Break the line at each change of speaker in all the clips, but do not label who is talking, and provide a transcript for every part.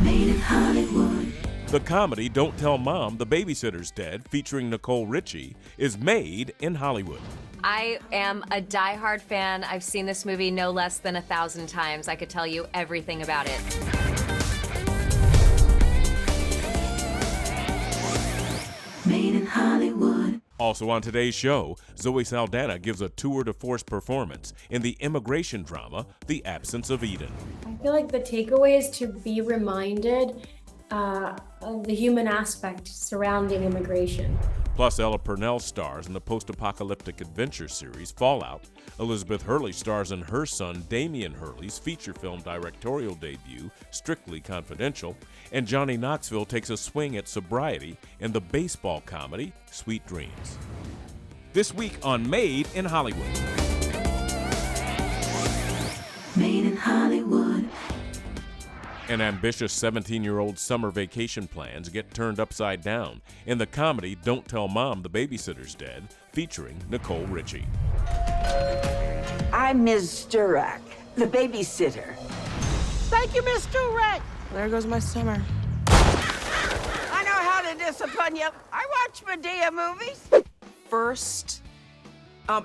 Made in Hollywood.
The comedy Don't Tell Mom, The Babysitter's Dead, featuring Nicole Richie, is made in Hollywood.
I am a diehard fan. I've seen this movie no less than 1,000 times. I could tell you everything about it.
Made in Hollywood.
Also on today's show, Zoe Saldana gives a tour de force performance in the immigration drama, The Absence of Eden.
I feel like the takeaway is to be reminded of the human aspect surrounding immigration.
Plus, Ella Purnell stars in the post-apocalyptic adventure series Fallout. Elizabeth Hurley stars in her son Damian Hurley's feature film directorial debut, Strictly Confidential. And Johnny Knoxville takes a swing at sobriety in the baseball comedy Sweet Dreams. This week on Made in Hollywood.
Made in Hollywood.
An ambitious 17-year-old summer vacation plans get turned upside down in the comedy Don't Tell Mom, The Babysitter's Dead, featuring Nicole Richie.
I'm Ms. Durak, the babysitter.
Thank you, Miss Durak. There goes my summer.
I know how to discipline you. I watch Medea movies.
First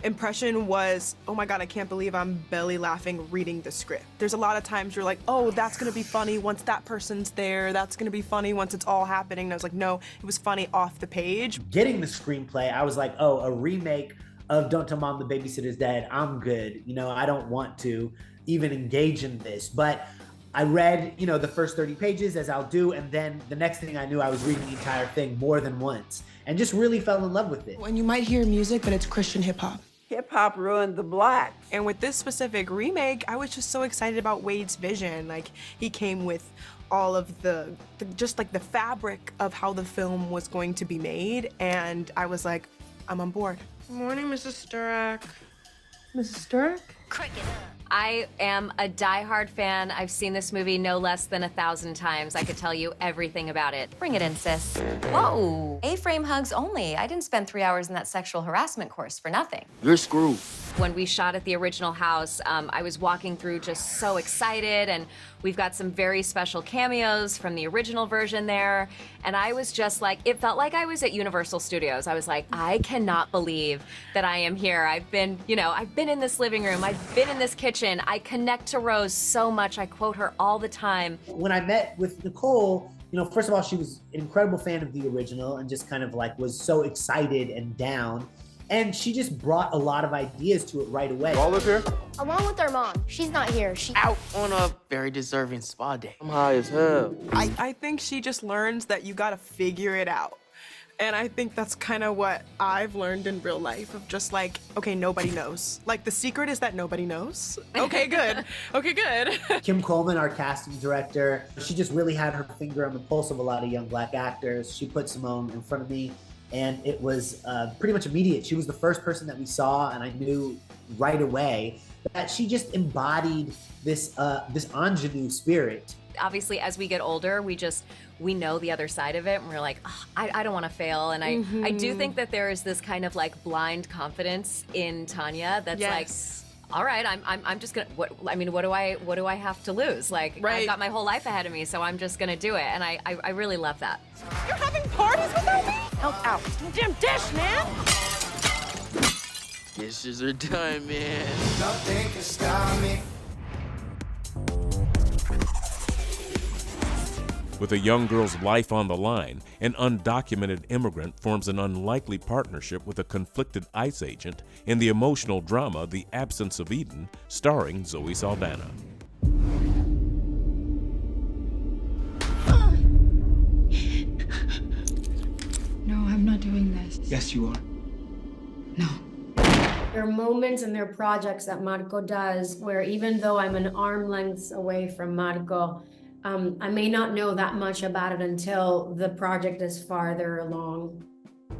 impression was, oh my God, I can't believe I'm belly laughing reading the script. There's a lot of times you're like, oh, that's gonna be funny once that person's there. That's gonna be funny once it's all happening. And I was like, no, it was funny off the page.
Getting the screenplay, I was like, oh, a remake of Don't Tell Mom, The Babysitter's Dead. I'm good. You know, I don't want to even engage in this. But I read, the first 30 pages, as I'll do, and then the next thing I knew, I was reading the entire thing more than once and just really fell in love with it.
And you might hear music, but it's Christian hip hop.
Hip hop ruined the black.
And with this specific remake, I was just so excited about Wade's vision. Like, he came with all of the fabric of how the film was going to be made, and I was like, I'm on board. Good morning, Mrs. Durak. Mrs. Durak?
Cricket. I am a diehard fan. I've seen this movie no less than 1,000 times. I could tell you everything about it.
Bring it in, sis. Whoa, A-frame hugs only. I didn't spend 3 hours in that sexual harassment course for nothing.
You're screwed.
When we shot at the original house, I was walking through just so excited, and we've got some very special cameos from the original version there, and I was just like, it felt like I was at Universal Studios. I was like, I cannot believe that I am here. I've been in this living room, I've been in this kitchen. I connect to Rose so much. I quote her all the time.
When I met with Nicole, first of all, she was an incredible fan of the original and just kind of like was so excited and down. And she just brought a lot of ideas to it right away.
You all live here?
Along with our mom. She's not here. She's
out on a very deserving spa day. I'm high as hell.
I think she just learns that you gotta figure it out. And I think that's kind of what I've learned in real life, of just like, okay, nobody knows. Like, the secret is that nobody knows. Okay, good. Okay, good.
Kim Coleman, our casting director, she just really had her finger on the pulse of a lot of young Black actors. She put Simone in front of me, and it was pretty much immediate. She was the first person that we saw, and I knew right away that she just embodied this ingenue spirit.
Obviously, as we get older, we know the other side of it, and we're like, oh, I don't want to fail. And I do think that there is this kind of like blind confidence in Tanya that's like, all right, I'm just gonna. What do I have to lose? Like, I've got my whole life ahead of me, so I'm just gonna do it. And I really love that.
You're having parties without me? Help out. Damn dish, man.
Dishes are done, man.
Nothing can stop me.
With a young girl's life on the line, an undocumented immigrant forms an unlikely partnership with a conflicted ICE agent in the emotional drama The Absence of Eden, starring Zoe Saldana.
No, I'm not doing this.
Yes, you are.
No.
There are moments and there are projects that Marco does where even though I'm an arm length away from Marco, I may not know that much about it until the project is farther along.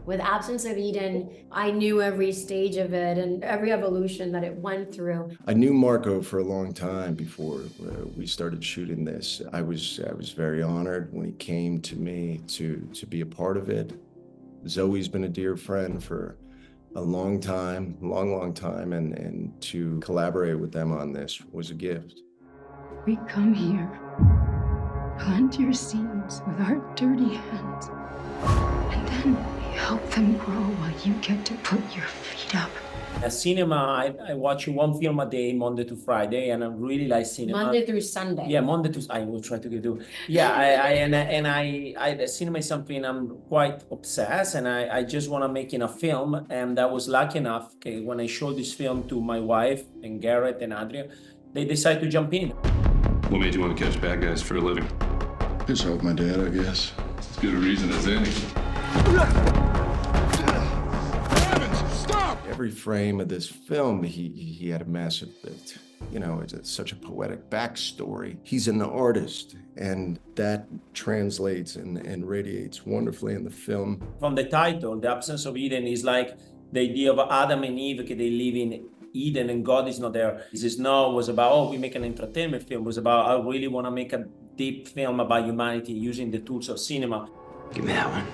With Absence of Eden, I knew every stage of it and every evolution that it went through.
I knew Marco for a long time before we started shooting this. I was very honored when he came to me to be a part of it. Zoe's been a dear friend for a long time, long time, and to collaborate with them on this was a gift.
We come here plant your seeds with our dirty hands, and then we help them grow while you get to put your feet up.
At cinema, I watch one film a day, Monday to Friday, and I really like cinema.
Monday through Sunday.
Yeah, Monday to I will try to do. Yeah, the cinema is something I'm quite obsessed, and I just want to make in a film. And I was lucky enough, okay, when I showed this film to my wife and Garrett and Adria, they decided to jump in.
What made you want to catch bad guys for a living?
Just help my dad, I guess.
As good a reason as any.
Every frame of this film, he had a massive, it's such a poetic backstory. He's an artist, and that translates and radiates wonderfully in the film.
From the title, The Absence of Eden is like the idea of Adam and Eve, okay, they live in Eden and God is not there. This is not was about, oh, we make an entertainment film. It was about, I really want to make a deep film about humanity using the tools of cinema.
Give me that one.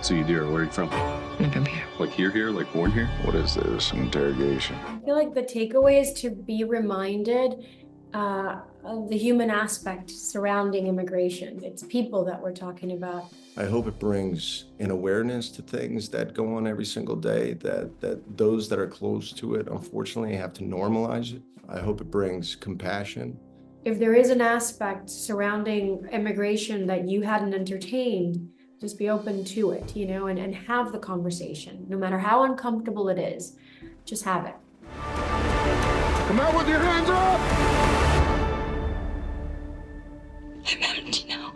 So you dear, where are you from?
I'm from here.
Like here, like born here?
What is this, an interrogation?
I feel like the takeaway is to be reminded of the human aspect surrounding immigration. It's people that we're talking about.
I hope it brings an awareness to things that go on every single day, that those that are close to it, unfortunately, have to normalize it. I hope it brings compassion.
If there is an aspect surrounding immigration that you hadn't entertained, just be open to it, and have the conversation. No matter how uncomfortable it is, just have it.
Come out with your hands up!
I'm empty now.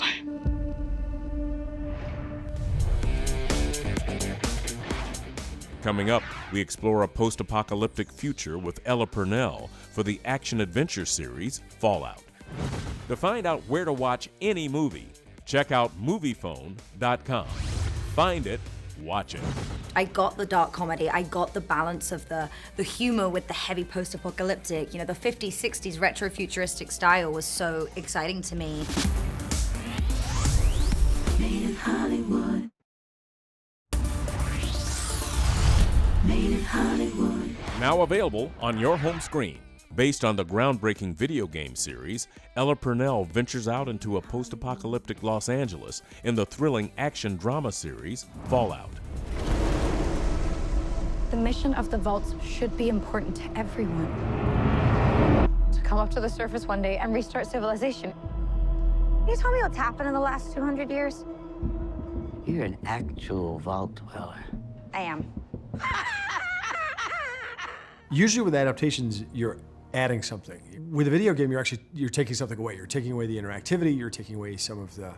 Coming up, we explore a post-apocalyptic future with Ella Purnell for the action-adventure series Fallout. To find out where to watch any movie, check out Moviephone.com. Find it, watch it.
I got the dark comedy. I got the balance of the humor with the heavy post-apocalyptic. The 50s, 60s retro-futuristic style was so exciting to me.
Made in Hollywood. Made in Hollywood.
Now available on your home screen. Based on the groundbreaking video game series, Ella Purnell ventures out into a post-apocalyptic Los Angeles in the thrilling action drama series Fallout.
The mission of the vaults should be important to everyone. To come up to the surface one day and restart civilization.
Can you tell me what's happened in the last 200 years?
You're an actual vault dweller.
I am.
Usually with adaptations, you're adding something. With a video game, you're taking something away. You're taking away the interactivity, you're taking away some of the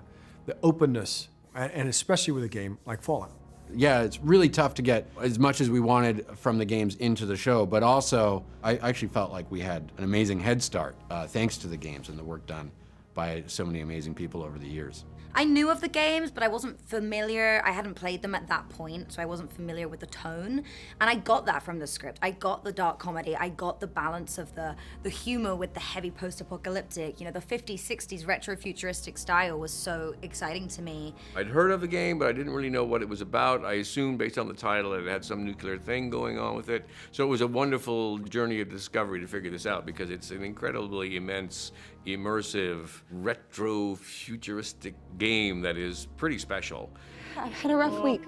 openness, and especially with a game like Fallout.
Yeah, it's really tough to get as much as we wanted from the games into the show, but also I actually felt like we had an amazing head start thanks to the games and the work done by so many amazing people over the years.
I knew of the games, but I wasn't familiar. I hadn't played them at that point, so I wasn't familiar with the tone. And I got that from the script. I got the dark comedy. I got the balance of the humor with the heavy post-apocalyptic. The 50s, 60s retro-futuristic style was so exciting to me.
I'd heard of the game, but I didn't really know what it was about. I assumed based on the title that it had some nuclear thing going on with it. So it was a wonderful journey of discovery to figure this out, because it's an incredibly immense, immersive, retro-futuristic game that is pretty special.
I've had a rough week.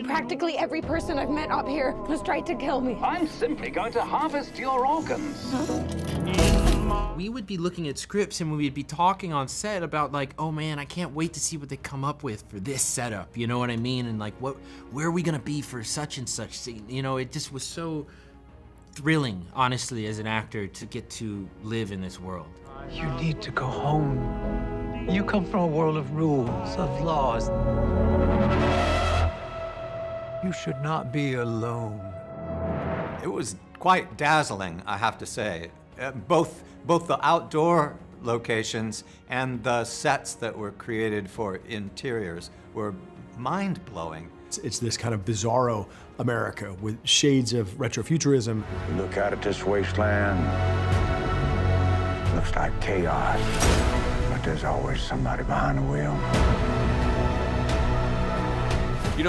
Practically every person I've met up here has tried to kill me.
I'm simply going to harvest your organs.
We would be looking at scripts and we'd be talking on set about like, oh man, I can't wait to see what they come up with for this setup, you know what I mean? And like, where are we gonna be for such and such scene? It just was so thrilling, honestly, as an actor, to get to live in this world.
You need to go home. You come from a world of rules, of laws. You should not be alone.
It was quite dazzling, I have to say. Both the outdoor locations and the sets that were created for interiors were mind-blowing.
It's this kind of bizarro America with shades of retrofuturism.
Look out at this wasteland. Looks like chaos, but there's always somebody behind the wheel.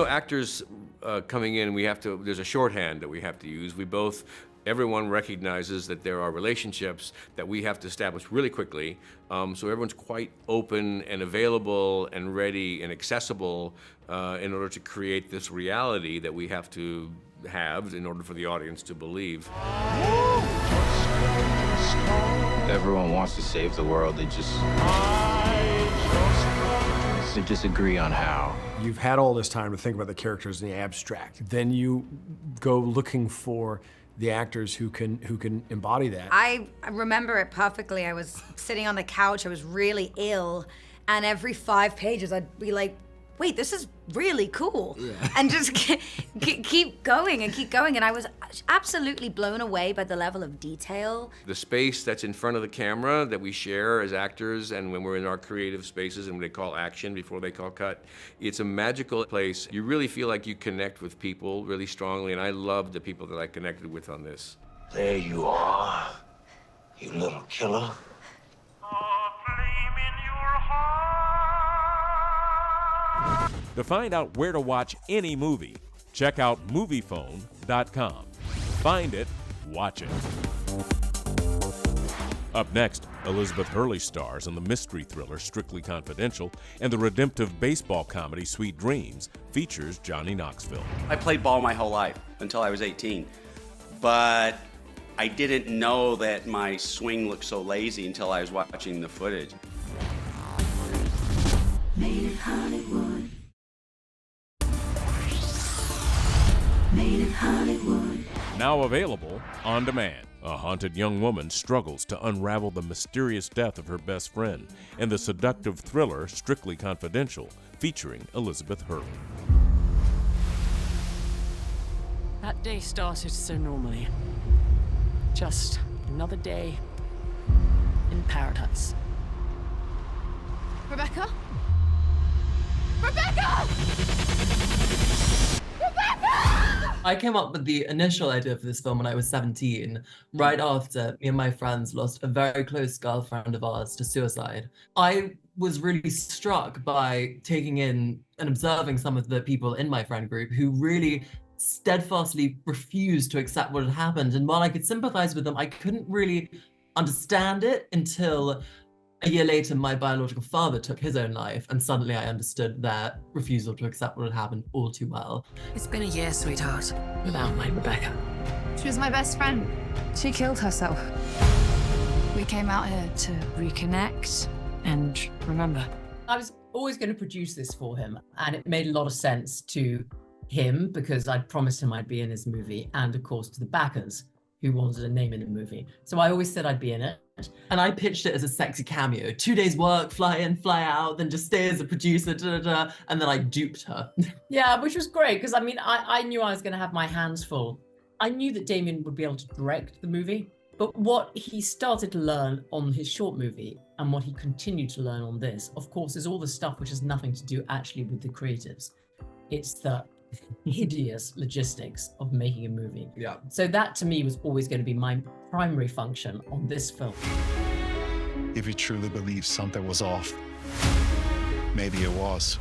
Actors coming in, there's a shorthand that we have to use. We both everyone recognizes that there are relationships that we have to establish really quickly. So everyone's quite open and available and ready and accessible in order to create this reality that we have to have in order for the audience to believe.
Everyone wants to save the world. They just agree on how.
You've had all this time to think about the characters in the abstract. Then you go looking for the actors who can embody that.
I remember it perfectly. I was sitting on the couch, I was really ill, and every 5 pages I'd be like, wait, this is really cool. Yeah. And just keep going and keep going. And I was absolutely blown away by the level of detail.
The space that's in front of the camera that we share as actors and when we're in our creative spaces and they call action before they call cut, it's a magical place. You really feel like you connect with people really strongly, and I love the people that I connected with on this.
There you are, you little killer.
To find out where to watch any movie, check out MoviePhone.com. Find it, watch it. Up next, Elizabeth Hurley stars in the mystery thriller Strictly Confidential, and the redemptive baseball comedy Sweet Dreams features Johnny Knoxville.
I played ball my whole life until I was 18, but I didn't know that my swing looked so lazy until I was watching the footage.
Made in Hollywood. Made in Hollywood.
Now available on demand. A haunted young woman struggles to unravel the mysterious death of her best friend in the seductive thriller Strictly Confidential, featuring Elizabeth Hurley.
That day started so normally. Just another day in paradise.
Rebecca? Rebecca!
I came up with the initial idea for this film when I was 17, right after me and my friends lost a very close girlfriend of ours to suicide. I was really struck by taking in and observing some of the people in my friend group who really steadfastly refused to accept what had happened. And while I could sympathize with them, I couldn't really understand it until a year later, my biological father took his own life, and suddenly I understood their refusal to accept what had happened all too well.
It's been a year, sweetheart, without my Rebecca.
She was my best friend. She killed herself. We came out here to reconnect and remember.
I was always going to produce this for him, and it made a lot of sense to him because I'd promised him I'd be in his movie, and of course to the backers who wanted a name in the movie. So I always said I'd be in it.
And I pitched it as a sexy cameo. 2 days work, fly in, fly out, then just stay as a producer, and then I duped her.
Yeah, which was great, because I mean, I knew I was going to have my hands full. I knew that Damien would be able to direct the movie, but what he started to learn on his short movie and what he continued to learn on this, of course, is all the stuff which has nothing to do actually with the creatives. It's the hideous logistics of making a movie.
Yeah.
So that to me was always going to be my primary function on this film.
If you truly believe something was off, maybe it was.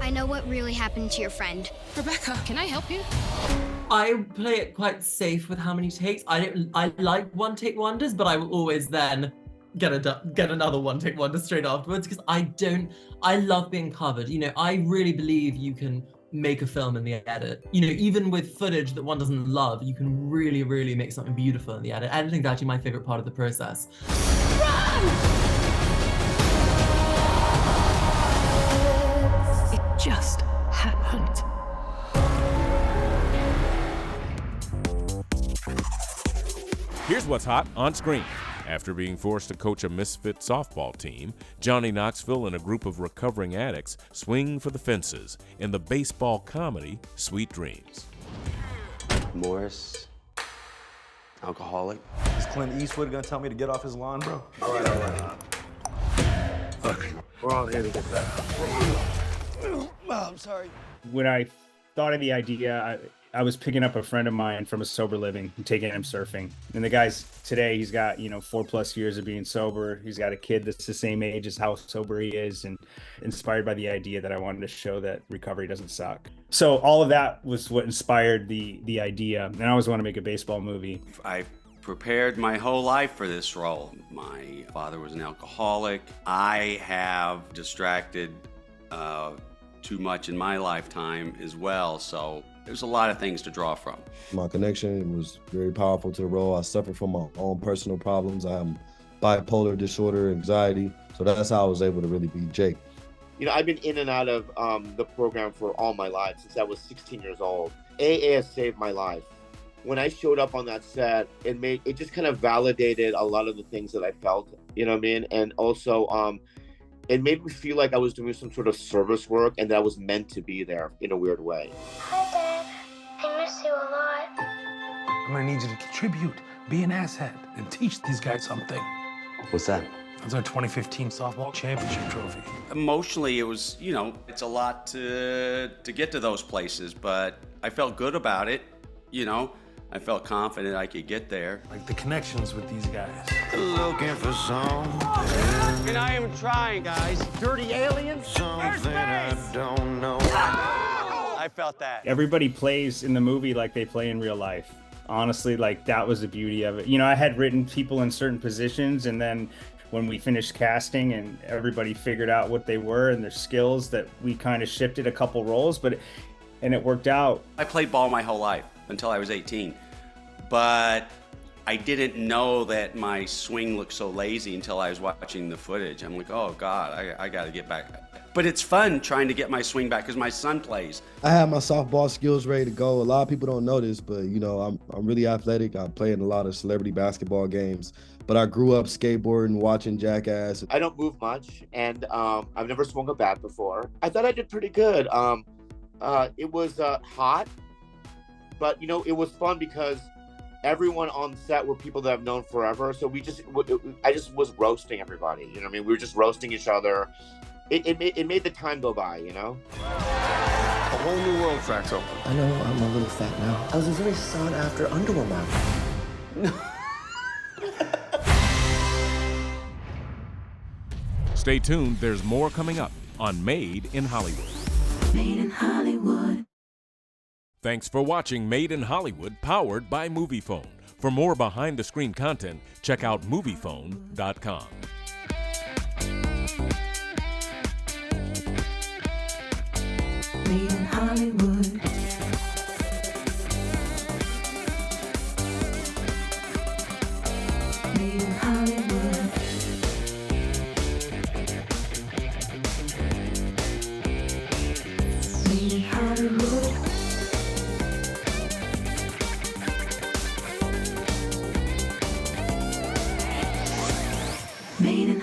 I know what really happened to your friend. Rebecca, can I help you?
I play it quite safe with how many takes. I like one-take wonders, but I will always then get another one-take wonder straight afterwards, because I love being covered. You know, I really believe you can make a film in the edit. You know, even with footage that one doesn't love, you can really, really make something beautiful in the edit. Editing's actually my favorite part of the process.
It just happened.
Here's what's hot on screen. After being forced to coach a misfit softball team, Johnny Knoxville and a group of recovering addicts swing for the fences in the baseball comedy Sweet Dreams.
Morris, alcoholic.
Is Clint Eastwood gonna tell me to get off his lawn, bro?
All right. Look, we're all here to get better.
I'm sorry.
When I thought of the idea,
I was picking up a friend of mine from a sober living and taking him surfing. And the guy's today, he's got, 4+ years of being sober. He's got a kid that's the same age as how sober he is, and inspired by the idea that I wanted to show that recovery doesn't suck. So all of that was what inspired the idea. And I always want to make a baseball movie.
I prepared my whole life for this role. My father was an alcoholic. I have distracted too much in my lifetime as well. So there's a lot of things to draw from.
My connection was very powerful to the role. I suffer from my own personal problems. I am bipolar disorder, anxiety. So that's how I was able to really be Jake.
I've been in and out of the program for all my life since I was 16 years old. AA has saved my life. When I showed up on that set, it just kind of validated a lot of the things that I felt, And also, it made me feel like I was doing some sort of service work and that I was meant to be there in a weird way.
Hi, Dad. I miss you a lot.
I'm gonna need you to contribute, be an asset, and teach these guys something.
What's that?
That's our 2015 softball championship trophy.
Emotionally, it was, it's a lot to get to those places, but I felt good about it, I felt confident I could get there.
Like the connections with these guys.
Looking for something.
And I am trying, guys.
Dirty aliens? Something I don't know.
I felt that.
Everybody plays in the movie like they play in real life. Honestly, that was the beauty of it. I had written people in certain positions, and then when we finished casting and everybody figured out what they were and their skills, that we kind of shifted a couple roles, and it worked out.
I played ball my whole life until I was 18, but I didn't know that my swing looked so lazy until I was watching the footage. I'm like, oh God, I got to get back. But it's fun trying to get my swing back because my son plays.
I have my softball skills ready to go. A lot of people don't know this, but I'm really athletic. I play in a lot of celebrity basketball games, but I grew up skateboarding, watching Jackass.
I don't move much, and I've never swung a bat before. I thought I did pretty good. It was hot, but it was fun because everyone on set were people that I've known forever. So I just was roasting everybody. We were just roasting each other. It made the time go by.
A whole new world cracks open.
I know I'm a little fat now. I was a very sought after underwear model.
Stay tuned, there's more coming up on Made in Hollywood.
Made in Hollywood.
Thanks for watching Made in Hollywood, powered by MoviePhone. For more behind-the-screen content, check out MoviePhone.com.
Made in Hollywood. Made in Hollywood. Made in Hollywood. Made in